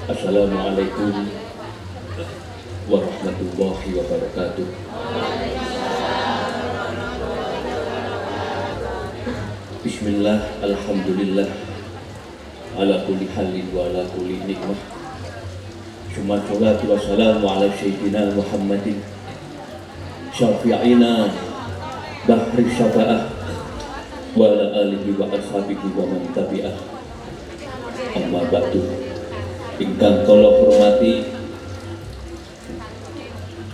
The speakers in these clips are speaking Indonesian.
Assalamualaikum warahmatullahi wabarakatuh. Bismillah, alhamdulillah, ala kulli halin wa ala kulli nikmah. Summa salatu wassalamu ala sayyidina Muhammadin syafi'ina bahri syafa'ah wa ala alihi wa ashabihi wa man tabi'ah. Amma ba'du. Ingkang kula hormati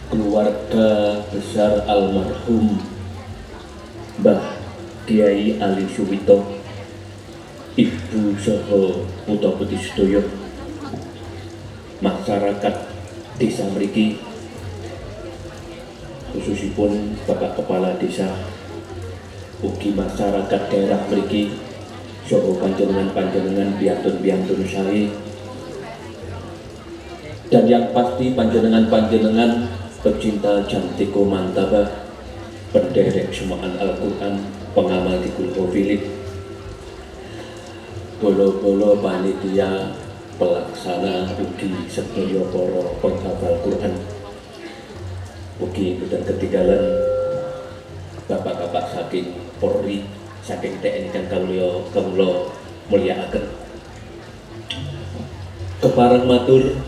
keluarga besar almarhum Mbah Kiai Ali Suwito, Ibu saha putra putri sedaya, masyarakat desa mriki, khususipun Bapak Kepala Desa, ugi masyarakat daerah mriki, saha panjenengan biantun sae, dan yang pasti panjenengan pecinta Jantiko Mantaba, penderek semaan Al-Quran, pengamal di Kulhofilik, bolo-bolo panitia pelaksana ugi sedaya para penghafal Quran, ugi boten ketinggalan bapak-bapak saking Polri, saking TNI kang kawula mulyakaken. Kepareng matur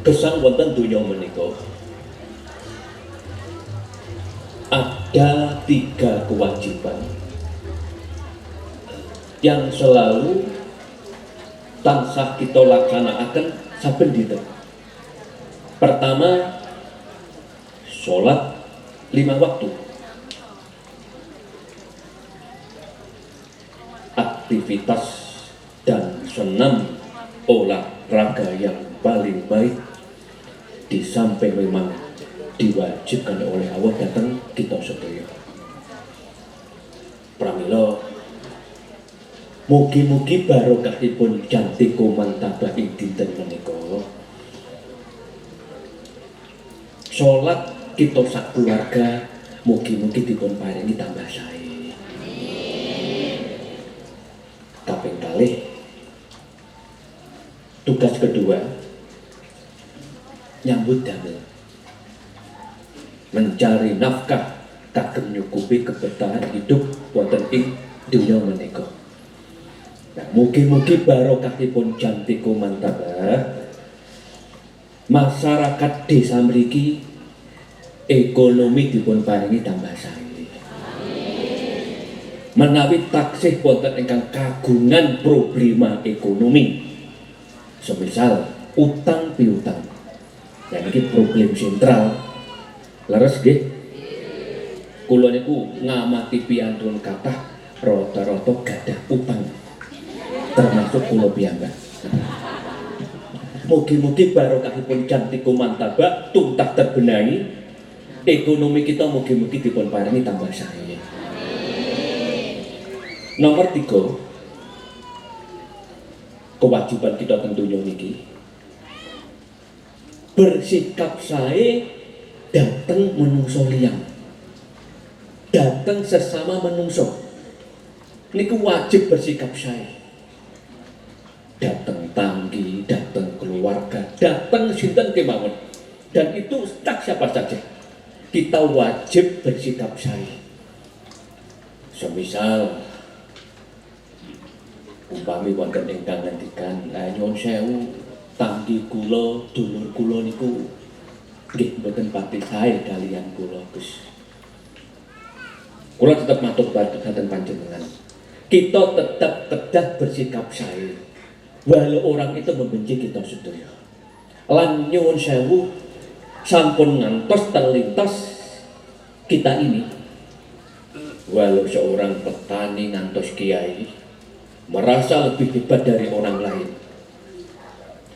gesang wonten donya menika ada 3 kewajiban yang selalu tansah kita laksanakan saben dinten. Pertama, sholat 5 waktu. Aktivitas dan senam olahraga yang paling baik, di samping memang diwajibkan oleh Allah datang kita sedaya. Pramila mugi-mugi barokahipun Jantiko Mantaba ing dinten menika, salat kita sak keluarga mugi-mugi dipun paringi tambah sae. Kaping kalih, tugas kedua nyambut damel, mencari nafkah kagem nyukupi keberkahan hidup wonten ing dunya menika. Nah, mugi-mugi barokahipun Jantiko Mantaba, masyarakat desa mriki ekonomi dipun paringi tambah sae. Menawi taksih wonten ingkang kagungan problema ekonomi, semisal utang piutang, ya ini problem sentral. Leres nggih? Kula niku ngamati piantun kathah rata-rata gadah utang, termasuk kula piyambak. Mugi-mugi barokahipun Jantiko Mantaba tuntas terbenahi, ekonomi kita mugi-mugi dipun paringi tambah sae. Nomor 3, kewajiban kita tentunya niki bersikap sae dateng menungso liyang, dateng sesama menungso niku wajib bersikap sae. Dateng tanggi, dateng keluarga, dateng sinten kemawon, dan itu tak siapa saja kita wajib bersikap sae. Semisal umpami wonten ingkang ngendikan, "La nyuwun sewu, tanggi kula, dulur kula niku nggih mboten pati sae kaliyan kula, Gus." Kula tetap matur dhateng panjenengan. Kita tetap kedah bersikap sae, walau orang itu membenci kita sedaya. Lan nyuwun sewu, sampun ngantos terlintas kita ini, walau seorang petani ngantos kiai, merasa lebih hebat dari orang lain.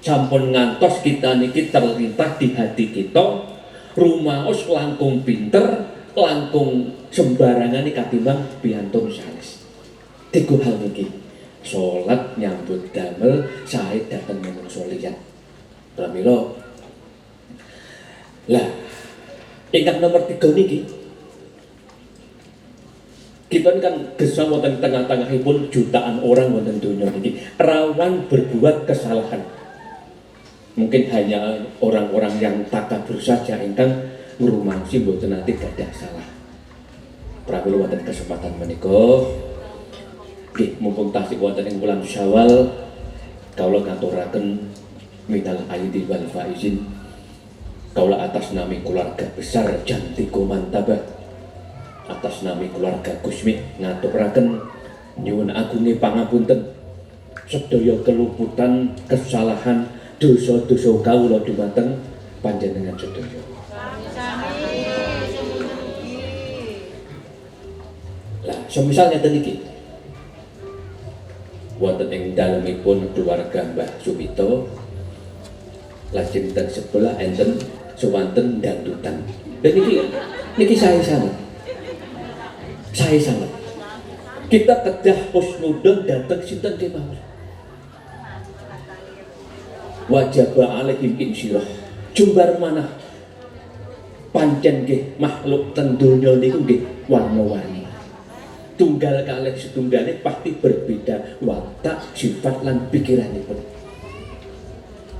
Sampun ngantos kita niki terlintas di hati kita, rumaos langkung pinter, langkung sembarangan iki katimbang piantun sanes. Tiga hal niki, salat nyambut damel sae dateng menungso liyan. Pramila. Lah, ingkang nomor 3 niki Kita kan gesang wonten tengah-tengahipun jutaan orang wonten donya niki rawan berbuat kesalahan. Mungkin hanya orang-orang yang takabur saja ingkang ngrumaosi mboten nate gadah salah. Pramila wonten kesempatan menika nggih mumpung tasih wonten ing wulan Syawal kawula ngaturaken minal aidin wal faizin kawula atas nami keluarga besar Jantiko Mantabah, atas nami keluarga Gusmi ngaturaken nyuwun agunge pangapunten sedaya keluputan kesalahan dosa-dosa kawula dumateng panjenengan sedaya. Lah, semisal ngeten iki. Wonten ing dalemipun keluarga Mbah Sumito lajeng teng sebelah enten sewanten dangdutan. Dan niki saya sangat. Kita kedah husnudon dateng sinten kemawon. Wajaba alaihim insyirah. Jumbar manah pancen nggih makhluk ten donya niku nggih warna-warni. Tunggal kalih setunggalnya pasti berbeda watak, sifat lan pikiranipun.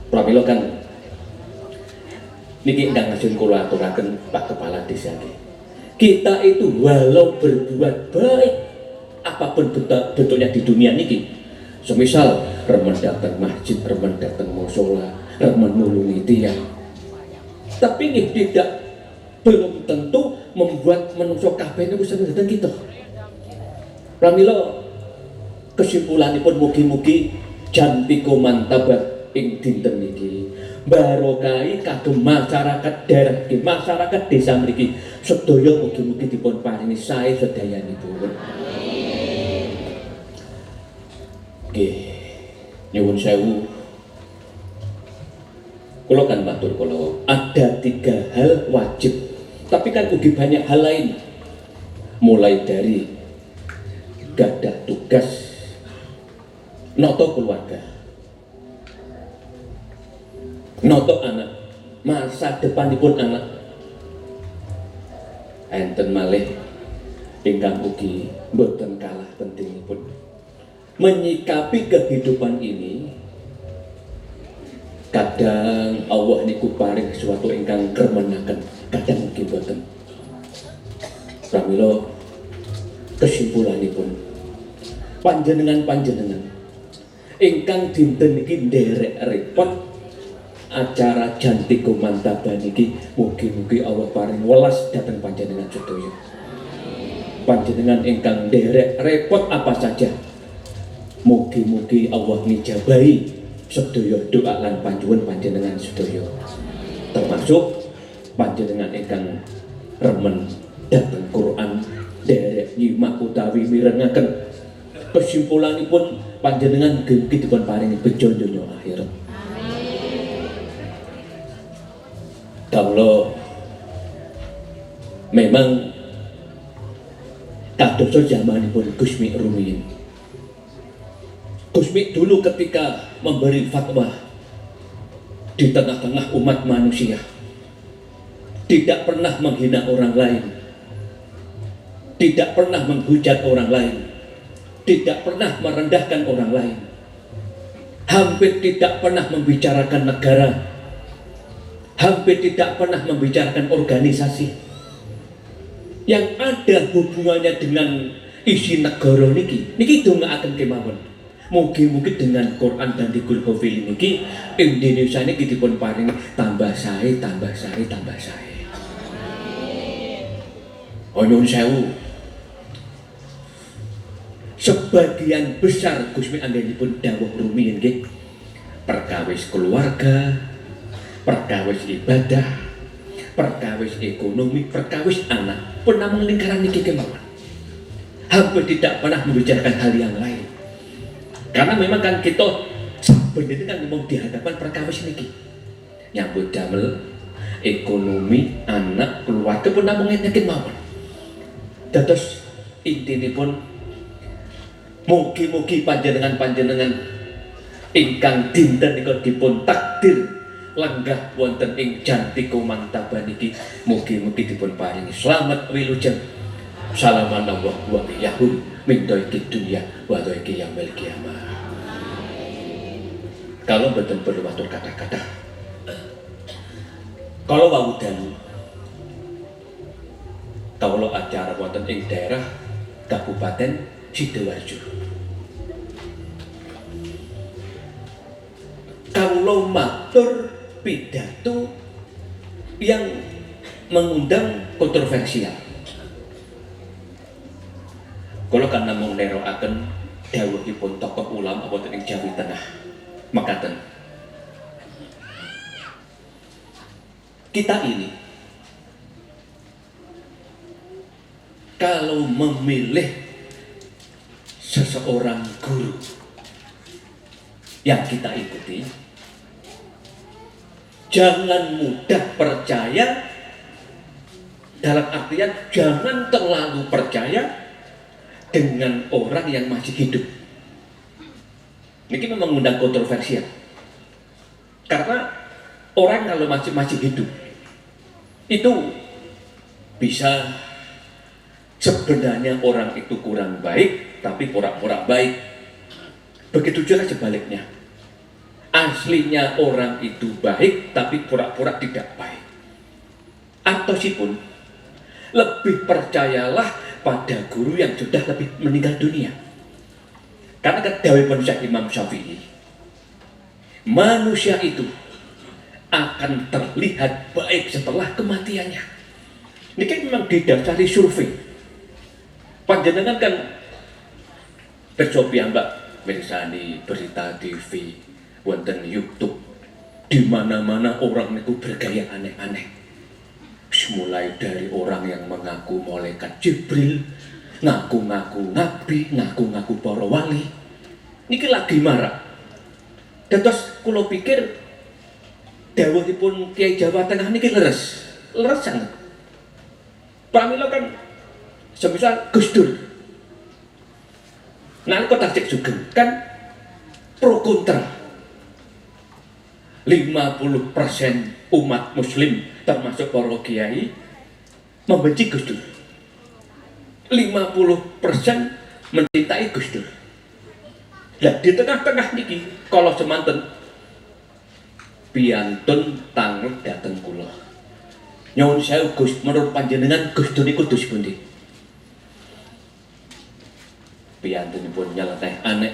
Pramila kan niki ingkang ngajeng kula aturaken Pak Kepala Desa nggih. Kita itu walau berbuat baik apapun bentuknya di dunia niki, semisal remen datang masjid, remen datang mushola, remen nulungi tiyang, tapi nggih tidak belum tentu membuat manusia kabeh niku seneng datang kita. Pramila kesimpulanipun mugi-mugi Jantiko Mantabah ing dinten niki barokai kagem masyarakat daerah niki, masyarakat desa mriki sedaya mugi-mugi dipun paringi sae sedayanipun. Nggih, nyuwun sewu. Kula kan matur kula ada 3 hal wajib, tapi kan ugi banyak hal lain. Mulai dari gadah tugas noto keluarga, noto anak, masa depanipun anak, enten malih ingkang ugi boten kalah pentingipun menyikapi kehidupan ini. Kadang Allah niku paring sesuatu ingkang kremenaken, kadang ugi boten. Pramila kesimpulanipun panjenengan ingkang dinten niki nderek repot acara Jantiko Mantabah niki, mugi-mugi Allah paring welas dhateng panjenengan sedaya. Panjenengan ingkang nderek repot apa saja, mugi-mugi Allah ngijabahi sedaya doa lan panjuwun panjenengan sedaya. Termasuk panjenengan ingkang remen dhateng Quran, derek nyimak utawi mirengaken. Kesimpulanipun panjenengan mugi dipun paringi bejo donya akhirat. Kawula memang kadosa zamanipun Gusmi rumiyin. Gusmi dulu ketika memberi fatwa di tengah-tengah umat manusia tidak pernah menghina orang lain, tidak pernah menghujat orang lain, tidak pernah merendahkan orang lain, hampir tidak pernah membicarakan negara, hampir tidak pernah membicarakan organisasi yang ada hubungannya dengan isi negara niki dongaaken kemawon. Mugi-mugi dengan Quran dan Dikul Hufil niki Indonesia niki dipun paringi tambah sae. Nyuwun sewu. Sebagian besar Gusmi anggenipun dawuh rumiyin nggih perkawis keluarga, perkawis ibadah, perkawis ekonomi, perkawis anak pun namung lingkaran niki kemawon. Hampir tidak pernah membicarakan hal yang lain. Karena memang kan kita sebenarnya kan mau dihadapan perkawis niki nyambut damel ekonomi, anak, keluarga pun namung ngene kemawon. Dados intinipun mugi-mugi panjenengan ingkang dinten nika dipun takdir lenggah wonten ing Jantiko Mantabah niki, mugi-mugi dipun paringi slamet wilujeng salaman Allah wa iyahum min dhaikid dunya wa dhaiki yaumil qiyamah. Kalau betul perlu matur kata-kata, kalau wawudan kalau acara wonten ing daerah Kabupaten Sidoarjo, kalau matur pidato yang mengundang kontroversial, kalau kan namung nerokaken dawuhipun tokoh ulama wonten ing Jawi Tengah makaten, kita ini kalau memilih seseorang guru yang kita ikuti, jangan mudah percaya, dalam artian jangan terlalu percaya dengan orang yang masih hidup. Ini memang mengundang kontroversial, karena orang kalau masih hidup itu bisa sebenarnya orang itu kurang baik tapi pura-pura baik. Begitu juga sebaliknya, aslinya orang itu baik tapi pura-pura tidak baik. Atau pun lebih percayalah pada guru yang sudah lebih meninggal dunia. Karena dawuhipun Syekh Imam Syafi'i, manusia itu akan terlihat baik setelah kematiannya. Ini kan memang didasari survei. Panjenengan kan bercobi mbak mirsani berita TV, wonten YouTube, di mana-mana orang itu bergaya aneh-aneh. Mulai dari orang yang mengaku malaikat Jibril, ngaku-ngaku nabi, ngaku-ngaku para wali. Niki lagi marak. Dan terus kula pikir dawuhipun Kiai Jawa Tengah niki leres sangat. Pramila kan semisal Gus Dur, nalika tasik sugeng kan pro kontra. 50% umat muslim termasuk para kiai membenci Gus Dur, 50% mencintai Gus Dur. Nah di tengah-tengah niki kalau semanten piantun tangut dateng kula, nyuwun sewu Gus, menurut panjenengan Gus Dur niku dos pundi? Piantunipun nyeleneh aneh,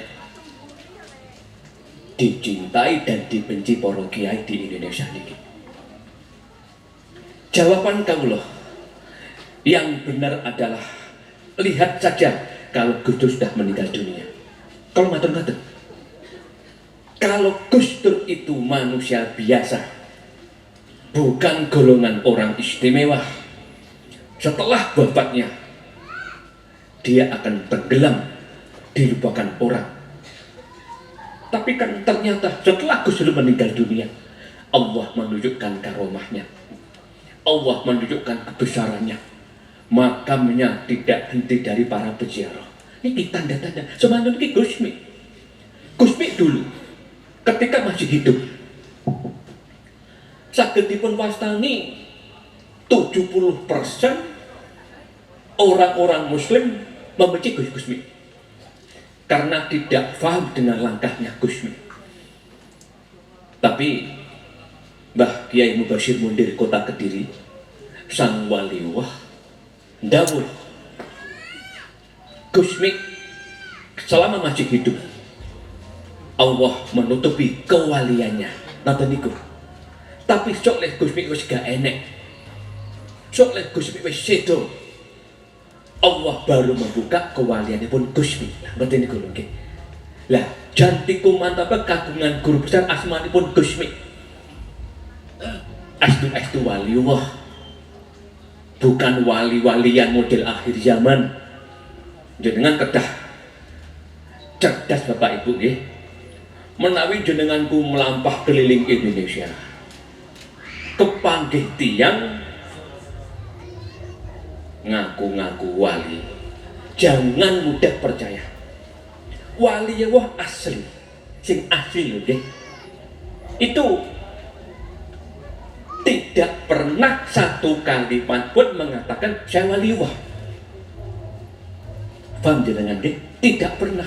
dicintai dan dibenci para kiai di Indonesia niki. Jawaban kawula yang benar adalah lihat saja kalau Gus Dur sudah meninggal dunia. Kalau matur-matur, kalau Gus Dur itu manusia biasa, bukan golongan orang istimewa, setelah wafatnya dia akan tenggelam, dilupakan orang. Tapi kan ternyata setelah Gus Dur meninggal dunia, Allah menunjukkan karomahnya, Allah menunjukkan kebesarannya, makamnya tidak henti dari para peziarah. Ini tanda-tanda semanten iki Gusmi dulu ketika masih hidup saged dipun wastani 70% orang-orang muslim membenci Gusmi karena tidak paham dengan langkahnya Gusmi. Tapi Mbah Kiai Mubashir Mundir Kota Kediri, sang waliwah dawuh Gusmi selama masih hidup Allah menutupi kewaliannya, nonton niku. Tapi sok leh Gusmi wis gak enek, sok leh Gusmi wis sedo, Allah baru membuka kewalianipun Gusmi. Nonton niku lho nggih. Lah jantiku mantap kagungan guru besar asmanipun Gusmi. Astu waliullah, bukan wali-walian model akhir zaman. Jenengan kedah cerdas Bapak Ibu nggih, menawi jenenganku melampah keliling Indonesia, kepanggih tiang ngaku-ngaku wali, jangan mudah percaya. Wali ya wah asli, sing asli lho nggih. Itu tidak pernah satu kalimat pun mengatakan saya waliwah. panjenengan nggih tidak pernah.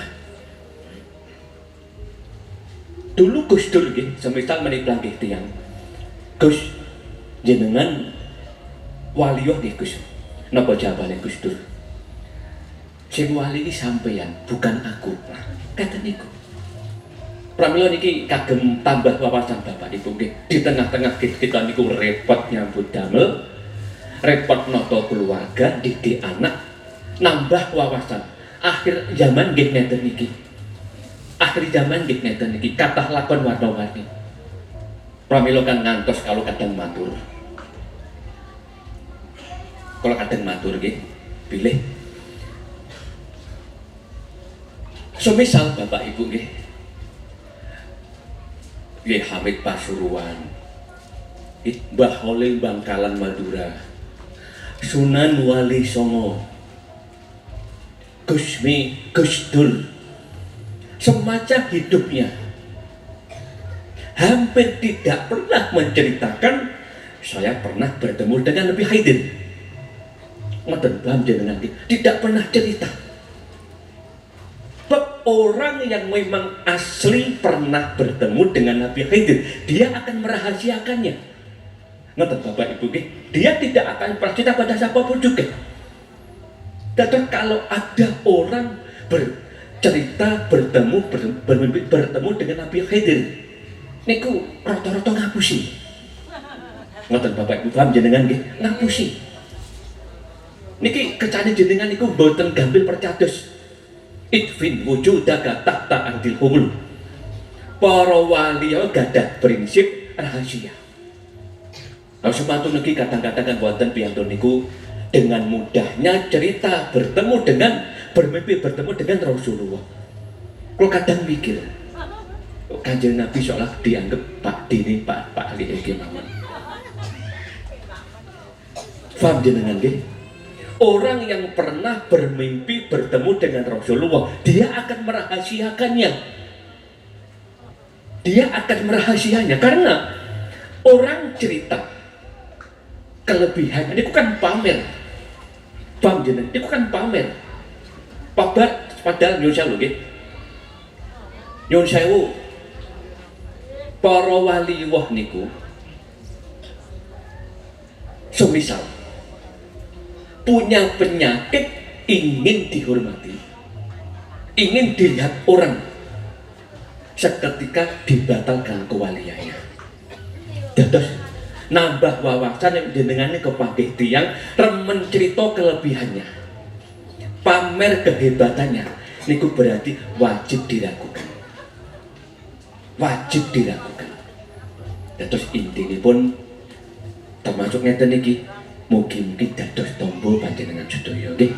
Dulu Gus Dur nggih semisal menika nggih tiyang. Gus jenengan waliyah nggih Gus. Napa jawabane Gus Dur? Sing wali iki sampeyan, bukan aku. Nah, kata niku. Pramila niki kagem tambah wawasan Bapak Ibu nggih. Di tengah-tengah kita niku repot nyambut damel, repot noto keluarga, didik anak, nambah wawasan. Akhir zaman nggih ngeten niki. Akhir zaman nggih ngeten niki, kathah lakon warna-warni. Pramila kan ngantos kalau kadang matur. Kalau kadang matur nggih, pilih. Semisal Bapak Ibu nggih Hamid Pasuruan, Mbah Holil Bangkalan Madura, Sunan Wali Songo, Gusmi, Gus Dur, semacam hidupnya hampir tidak pernah menceritakan saya pernah bertemu dengan Nabi Haidir. Ngoten panjenengan tidak pernah cerita. Orang yang memang asli pernah bertemu dengan Nabi Khidir, dia akan merahasiakannya. Ngerti Bapak Ibu, dia tidak akan bercerita pada siapapun juga. Dan kalau ada orang bercerita bertemu dengan Nabi Khidir, niku rata-rata ngapusi. Ngerti Bapak Ibu, paham jenengan nggih? Ngapusi. Niki kecane jenengan niku mboten gampil percados. Idfin wujudaka tahta ardil humul. Para wali gadah prinsip rahasia. Nah, sepatu niki kadang-kadang kan wonten piyantun niku dengan mudahnya cerita bermimpi bertemu dengan Rasulullah. Kalau kadang mikir, Kanjeng Nabi seolah dianggap Pak Dini, Pak Ali iki mawon. Faham jenengan nggih? Orang yang pernah bermimpi bertemu dengan Rasulullah, dia akan merahasiakannya. Dia akan merahasianya karena orang cerita kelebihannya, itu kan pamer. Paham jenengan? Itu kan pamer. Padahal nyun sewu nggih. Nyun sewu. Para waliwah niku semisal punya penyakit ingin dihormati, ingin dilihat orang, seketika dibatalkan kewaliannya. Dados nambah wawasan yang jenengane kepakih tiyang remen cerita kelebihannya, pamer kehebatannya, niku berarti wajib dilakukan. Wajib dilakukan. Dados intinipun termasuk ngeten iki. Mugi-mugi dados tombo panjenengan sedaya nggih.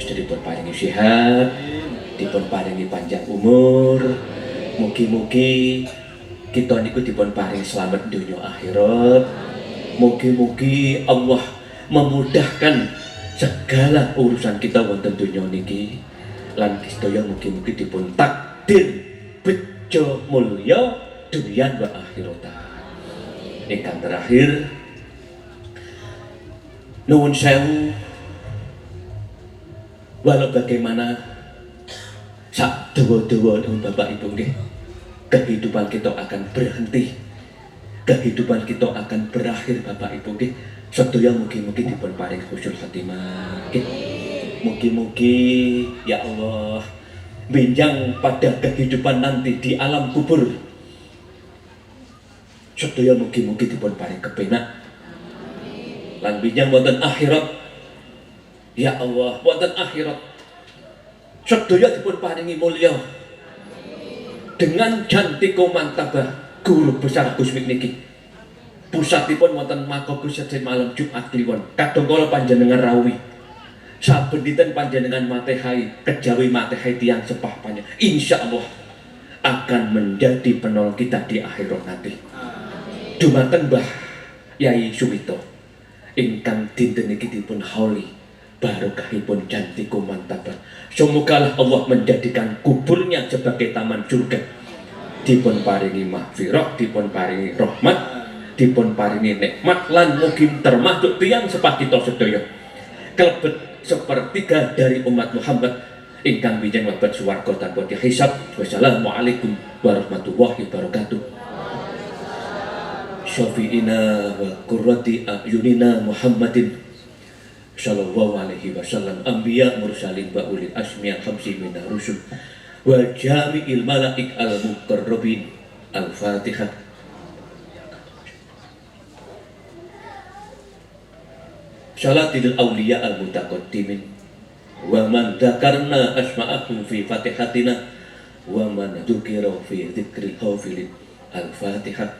Wis dipun paringi sehat, dipun paringi panjang umur. Mugi-mugi kita niku dipun paringi selamat dunya akhirat. Mugi-mugi Allah memudahkan segala urusan kita wonten dunya niki. Lan sedaya mugi-mugi dipun takdir bejo mulya dunya wa akhirat. Ingkang terakhir, nuwun sewu, walau bagaimana sak dawa-dawa Bapak Ibu nggih, kehidupan kita akan berhenti, kehidupan kita akan berakhir Bapak Ibu nggih. Sedaya mugi-mugi dipun paring husnul khotimah nggih. Mugi-mugi ya Allah benjang pada kehidupan nanti di alam kubur. Sedaya mugi-mugi dipun paring kepenak. Lan bijang wonten akhirat, ya Allah wonten akhirat sedaya dipun paringi mulya dengan jantika mantabah guru besar Gus Mik niki. Pusatipun wonten Mako Gus Sedhen malam Jumat kliwon. Kadangkala panjenengan rawuh saben dinten panjenengan matehai kejawi matehai tiyang sepah panjang, insyaallah akan menjadi penolong kita di akhirat nanti. Dumateng Mbah Yai Suwito ingkang dinten niki dipun hauli barokahipun jantika mantabah. Semoga Allah menjadikan kuburnya sebagai taman surga. Dipun paringi mahfirah, dipun paringi rahmat, dipun paringi nikmat lan mugi termasuk tiyang sepah kita sedaya. Kelebet sepertiga dari umat Muhammad ingkang bijeng mlebet swarga tanpa dihisab. Wassalamualaikum warahmatullahi wabarakatuh. Syafi'ina wa qurrati a'yunina Muhammadin sallallahu alaihi wasallam, anbiya mursalin wa ulil asmi al-khamsi minar rusul wa jami'il malaik al-muqarrabin. Al-Fatihah. Salatil awliya al-mutaqaddimin wa man dzakarna asma'ahum fi fatihatina wa man dzukira fi dzikril hafilin. Al-Fatihah.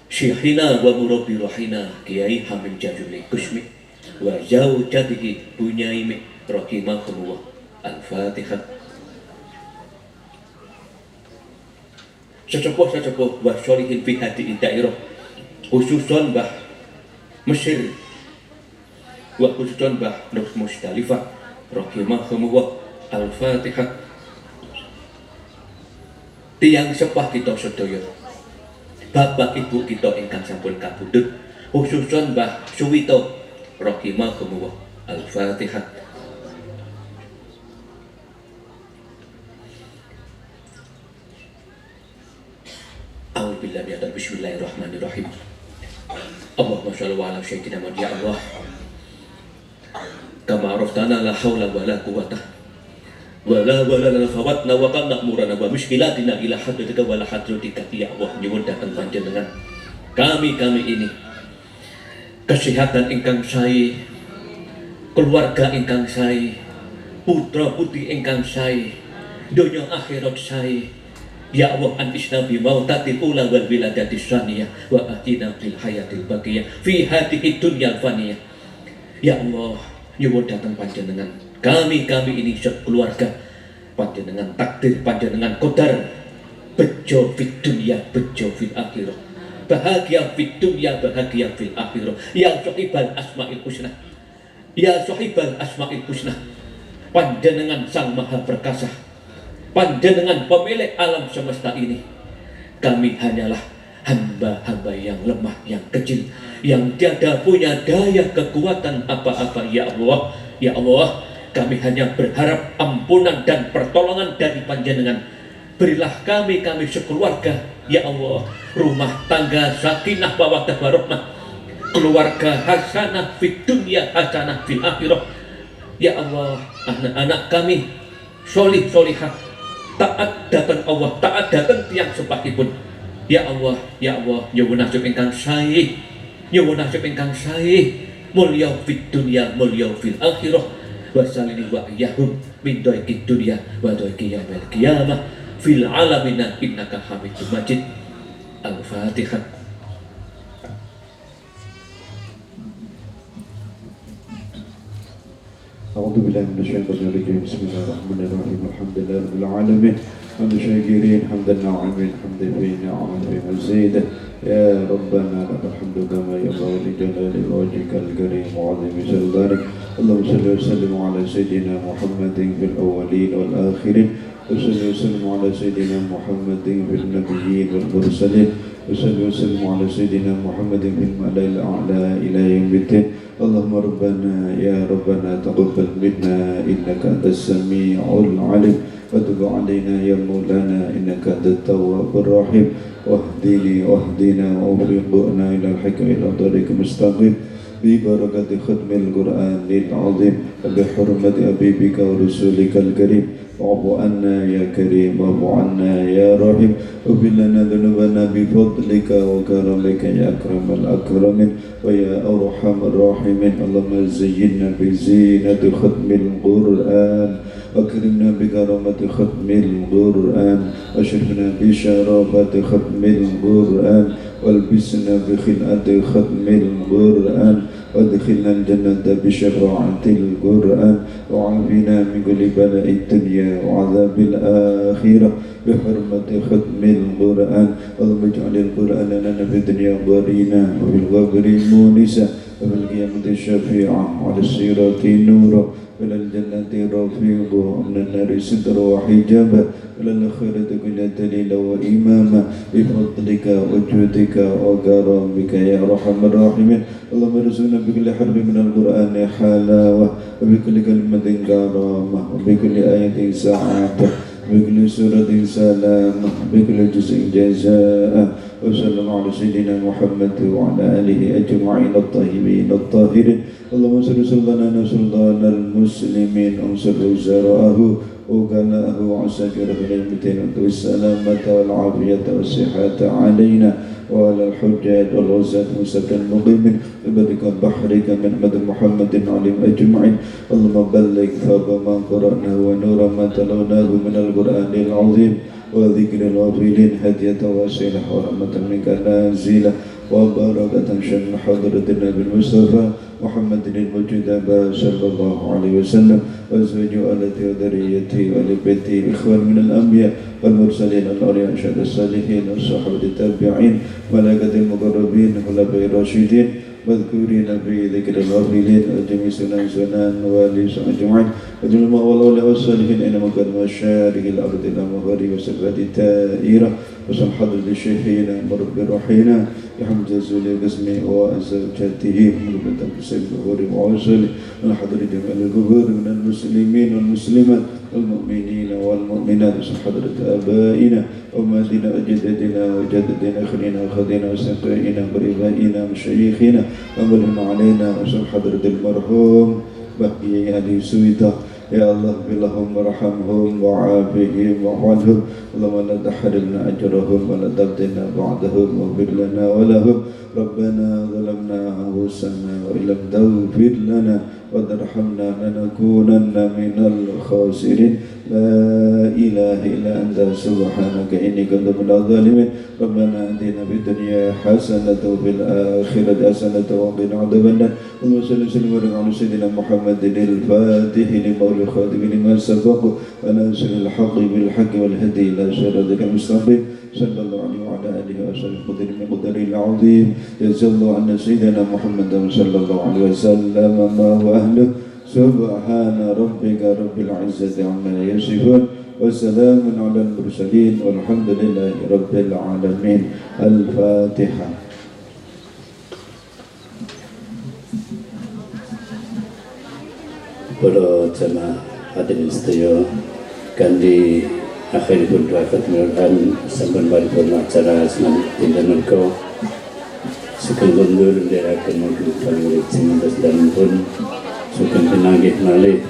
Syekhina wa murabbi rohina Kiai Hamid Jazuli Kusmi wa zaujatihi Bunyaimi rahimahullah. Al-Fatihah. Sesepuh-sesepuh wa sholihin fi hadi dairah, khususon bah Mesir wa khususon bah Nur Musdalifah rahimahullah. Al-Fatihah. Tiang sepah kita sedaya, bapak ibu kita ingkang sampun kabudut, khususon Mbah Suwito rahimahumullah. Al-Fatihah. A'udzubillahi minasyaitonir rajim. Bismillahirrahmanirrahim. Allahumma shalli ala sayyidina Muhammad. Ya Allah, kama araftana la haula wala quwwata wala fawatna wa kana murana wa muskilatina ila hadratika wala hadratika. Ya Allah, nyuwun dhateng panjenengan kami ini kesehatan ingkang sae, keluarga ingkang sae, putra putri ingkang sae, donya akhirat sae. Ya Allah, antisna bi mautatil ula wal wiladatis saniyah wa atina fil hayatil baqiyah fi hadhihi dunyal faniyah. Ya Allah, nyuwun dhateng panjenengan kami ini sekeluarga, panjenengan takdir, panjenengan qadar, bejo fid dunya bejo fil akhirah, bahagia fid dunya bahagia fil akhirah. Ya sahibal asmaul husna, ya sahibal asmaul husna, panjenengan sang maha perkasa, panjenengan pemilik alam semesta ini. Kami hanyalah hamba-hamba yang lemah, yang kecil, yang tiada punya daya kekuatan apa-apa. Ya Allah, ya Allah, kami hanya berharap ampunan dan pertolongan dari panjenengan. Berilah kami sekeluarga, ya Allah, rumah tangga sakinah mawaddah warahmah, keluarga hasanah fid dunya hasanah fil akhirah. Ya Allah, anak-anak kami solih solihah, taat datang Allah, taat datang tiang sepahipun. Ya Allah, ya Allah, nyuwun nasib ingkang sae, nyuwun nasib ingkang sae, mulya fid dunya mulya fil akhirah. Wasalini wa yahum min doikid dunya wa doiki yaumil qiyamah fil alamina innaka hamidum majid. Al-Fatihah. A'udzu billahi minasyaitonir rajim. Bismillahirrahmanirrahim. Alhamdulillahi rabbil alamin. Hamdan syakirin, hamdan na'imin, hamdan fi ni'amin fi mazid. Ya Rabbana lakal hamdu kama yanbaghi li jalali wajhikal karim wa 'azimi jalalik. Allahumma shalli wa sallim ala sayyidina Muhammadin fil awwalin wal akhirin. Wa salli wa sallim ala sayyidina Muhammadin fil nabiyyin wal mursalin. Wa salli wa sallim ala sayyidina Muhammadin fil mala'il a'la ila yaumiddin. Allahumma rabbana ya rabbana taqabbal minna innaka antas sami'ul 'alim wa tub 'alaina ya maulana innaka antat tawwabur rahim. واهدنا ووفقنا إلى الحق إلى طريق مستقيم ببركة ختم القرآن العظيم بحرمة أبيبك ورسولك الكريم. واعف عنا يا كريم، واعف عنا يا رحيم، اغفر لنا ذنوبنا بفضلك وكرمك يا أكرم الأكرمين ويا أرحم الراحمين. اللهم زينا بزينة ختم القرآن، أكرمنا بكرامة ختم القرآن، أشرفنا بشرافة ختم القرآن، والبسنا بخلعة ختم القرآن، وادخلنا الجنة بشفاعة القرآن، وعافنا من كل بلاء الدنيا وعذاب الآخرة بحرمة ختم القرآن. اللهم اجعل القرآن لنا في الدنيا قرينا وفي القبر مونسا وفي القيامة شفيعا وعلى الصراط نورا إلى الجنة رفيقا ومن النار سترا وحجابا إلى الآخرة كنا دليلا وإماما بفضلك وجودك وكرمك يا أرحم الراحمين. اللهم ارزقنا بكل حرف من القرآن حلاوة وبكل كلمة كرامة وبكل آية سعادة بكل سورة سلامة بكل جزء جزاء. وصلى الله على سيدنا محمد وعلى آله أجمعين الطيبين الطاهرين. اللهم انصر سلطاننا سلطان المسلمين انصر وزراءه وكلاءه وعساكره الدين والسلامة والعافية والصحة علينا وعلى الحجاج والغزاة المساكين المقيمين ببرك بحرك من مدى محمد عليهم أجمعين. اللهم بلغ ثواب ما قرأناه ونور ما تلوناه من القرآن العظيم وذكر الغافلين هدية وسيلة ورحمة منك نازلة وبركة شمل حضرة النبي المصطفى محمد المجتبى صلى الله عليه وسلم وأزواجه وآلته وذريته وآل بيته إخوان من الأنبياء والمرسلين الأولياء أشهد الصالحين والصحابة التابعين ملائكة المقربين خلفاء الراشدين مذكورين في ذكر الغافلين وجميع سنن والي أجمعين وجميع الأولياء والصالحين إنما كان مشارق الأرض إلى مغارب وسبات التائرة وسم حضرة الشيخين مرب رحينا بحمد زول قسمه وزوجته مربة بسيد الغور وعسل من حضر جميع القبور من المسلمين والمسلمات والمؤمنين والمؤمنات وسم حضرة آبائنا وأمهاتنا وجدتنا وجدتنا أخرنا وأخذنا وسقائنا وربائنا ومشايخنا ومن علينا وسم حضرة المرحوم بقي أهل سويته. يا الله اغفر لهم وارحمهم وعافهم وعنهم. اللهم لا تحرمنا أجرهم ولا تفتنا بعدهم واغفر لنا ولهم. ربنا ظلمنا أنفسنا وإن لم تغفر لنا وترحمنا لنكونن من الخاسرين. لا إله إلا أنت سبحانك إني كنت من الظالمين. ربنا آتنا في الدنيا حسنة وفي الآخرة حسنة وقنا عذاب النار. اللهم صل وسلم وبارك على سيدنا محمد الفاتح لما الخاتم لما سبق وناصر الحق بالحق والهدي إلى صراطك المستقيم. صلى الله عليه وعلى آله وصحبه قدر من قدره العظيم. جزا الله عنا سيدنا محمد صلى الله عليه وسلم ما هو أهله. سبحان ربك رب العزة عما يصفون وسلام على المرسلين والحمد لله رب العالمين. الفاتحة. Para jamaah hadirin sedaya kanthi akhiripun doa khatmul sampun paripurna acara semanten dinten menika sugeng kondur ndherekaken modul paling dan sugeng pinanggih malih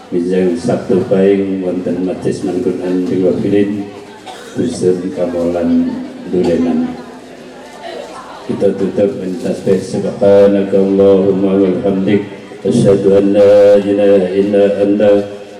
Bijang Sabtu Pahing wonten Majelis Al-Qur'an Diwakilin Dusun Kamolan Dulenan. Kita tutup dengan tasbih subhanaka Allahumma walhamdik asyhadu an la ilaha illa anta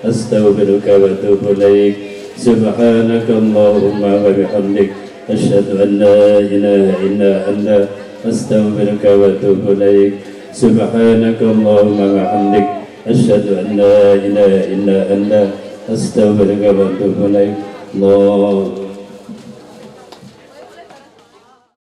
astaghfiruka wa atubu ilaik. Subhanaka Allahumma wa bihamdik asyhadu an la ilaha illa anta astaghfiruka wa atubu ilaik. Subhanaka Allahumma wa bihamdik asyhadu an la ilaha illa anta astaghfiruka wa atubu ilaik. Allah